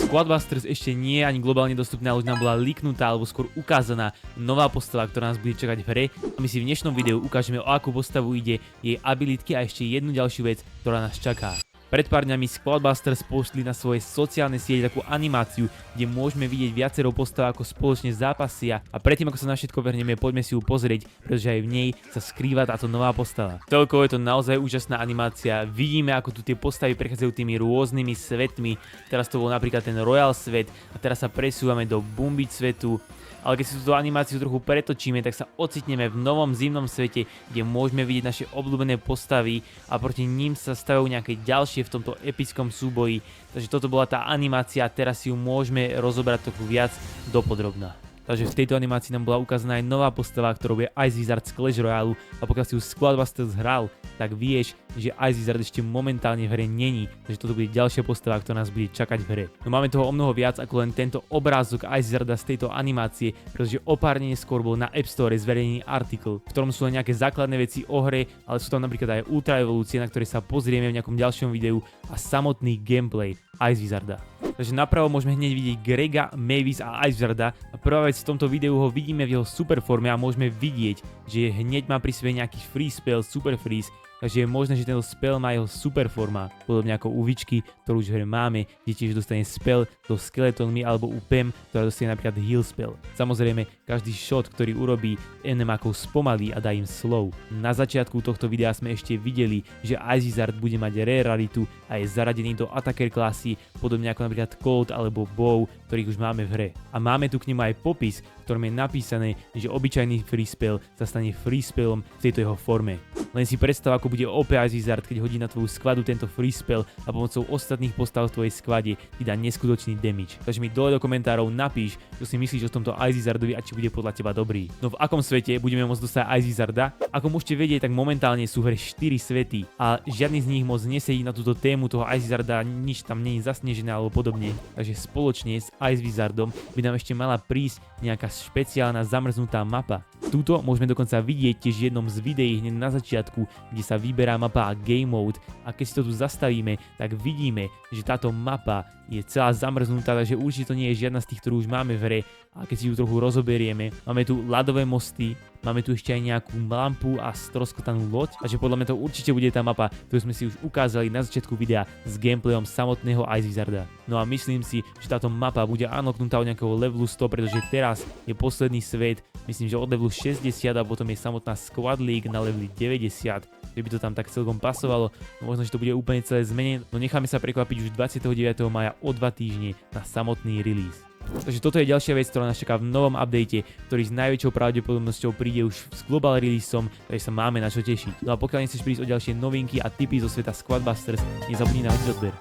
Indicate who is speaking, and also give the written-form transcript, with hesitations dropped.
Speaker 1: Squadbusters ešte nie je ani globálne dostupná, ale už nám bola leaknutá alebo skôr ukázaná nová postava, ktorá nás bude čakať v hre. A my si v dnešnom videu ukážeme, o akú postavu ide, jej abilitky a ešte jednu ďalšiu vec, ktorá nás čaká. Pred pár dňami Squadbusters postli na svoje sociálne siete takú animáciu, kde môžeme vidieť viacero postav ako spoločne zápasia, a predtým ako sa na všetko vrhneme, poďme si ju pozrieť, pretože aj v nej sa skrýva táto nová postava. Celkovo je to naozaj úžasná animácia, vidíme ako tu tie postavy prechádzajú tými rôznymi svetmi, teraz to bol napríklad ten Royal svet a teraz sa presúvame do Boombeat svetu. Ale keď si túto animáciu trochu pretočíme, tak sa ocitneme v novom zimnom svete, kde môžeme vidieť naše obľúbené postavy a proti ním sa stavajú nejaké ďalšie v tomto epickom súboji. Takže toto bola tá animácia a teraz si ju môžeme rozobrať trochu viac dopodrobná. Takže v tejto animácii nám bola ukázaná aj nová postava, ktorou je Ice Wizard z Clash Royale, a pokiaľ si už Squadbusters hral, tak vieš, že Ice Wizard ešte momentálne v hre není, takže toto bude ďalšia postava, ktorá nás bude čakať v hre. No máme toho o mnoho viac ako len tento obrázok Ice Wizarda z tejto animácie, pretože o pár dní neskôr bol na App Store zverejnený artikel, v ktorom sú len nejaké základné veci o hre, ale sú tam napríklad aj ultra evolúcie, na ktoré sa pozrieme v nejakom ďalšom videu, a samotný gameplay Ice Wizarda. Takže napravo môžeme hneď vidieť Grega, Mavis a Ice Wizarda, a prvá vec, v tomto videu ho vidíme v jeho super forme a môžeme vidieť, že hneď má pri sebe nejaký free spell, super freeze. Takže je možné, že tento spell má jeho super forma, podobne ako u Witchky, ktorú už v hre máme, kde tiež dostane spell so skeletónmi, alebo u Pam, ktorá dostane napríklad heal spell. Samozrejme, každý shot, ktorý urobí, enemákov spomalí a dá im slow. Na začiatku tohto videa sme ešte videli, že Ice Wizard bude mať rare raritu a je zaradený do attacker klasy, podobne ako napríklad Cold alebo Bow, ktorých už máme v hre. A máme tu k nemu aj popis, v ktorom je napísané, že obyčajný free spell sa stane free spellom v tejto jeho forme. Len si predstav, ako bude OP Ice Wizard, keď hodí na tvoju skladu tento free spell a pomocou ostatných postav v tvojej sklade ti dá neskutočný damage. Takže mi dole do komentárov napíš, čo si myslíš o tomto Ice Wizardovi a či bude podľa teba dobrý. No v akom svete budeme môcť dostať Ice Wizarda? Ako môžete vedieť, tak momentálne sú v hre 4 svety a žiadny z nich moc nesedí na túto tému toho Ice Wizarda, nič tam nie je zasnežené alebo podobne. Takže spoločne s Ice Wizardom by nám ešte mala prísť nejaká špeciálna zamrznutá mapa. Túto môžeme dokonca vidieť tiež v jednom z videí hneď na začiatku, kde sa vyberá mapa a game mode, a keď si to tu zastavíme, tak vidíme, že táto mapa je celá zamrznutá, takže určite to nie je žiadna z tých, ktorú už máme v hre. A keď si ju trochu rozoberieme, máme tu ľadové mosty, máme tu ešte aj nejakú lampu a stroskotanú loď, takže podľa mňa to určite bude tá mapa, ktorú sme si už ukázali na začiatku videa s gameplayom samotného Ice Wizarda. No a myslím si, že táto mapa bude unlocknutá od nejakého levelu 100, pretože teraz je posledný svet, myslím, že od levelu 60, a potom je samotná Squad League na leveli 90, že by to tam tak celkom pasovalo. No možno, že to bude úplne celé zmenené, no necháme sa prekvapiť už 29. maja o 2 týždne na samotný release. Takže toto je ďalšia vec, ktorá nás čaká v novom update, ktorý s najväčšou pravdepodobnosťou príde už s global releaseom, takže sa máme na čo tešiť. No a pokiaľ nechceš prísť o ďalšie novinky a tipy zo sveta Squadbusters, nezabudni na odber.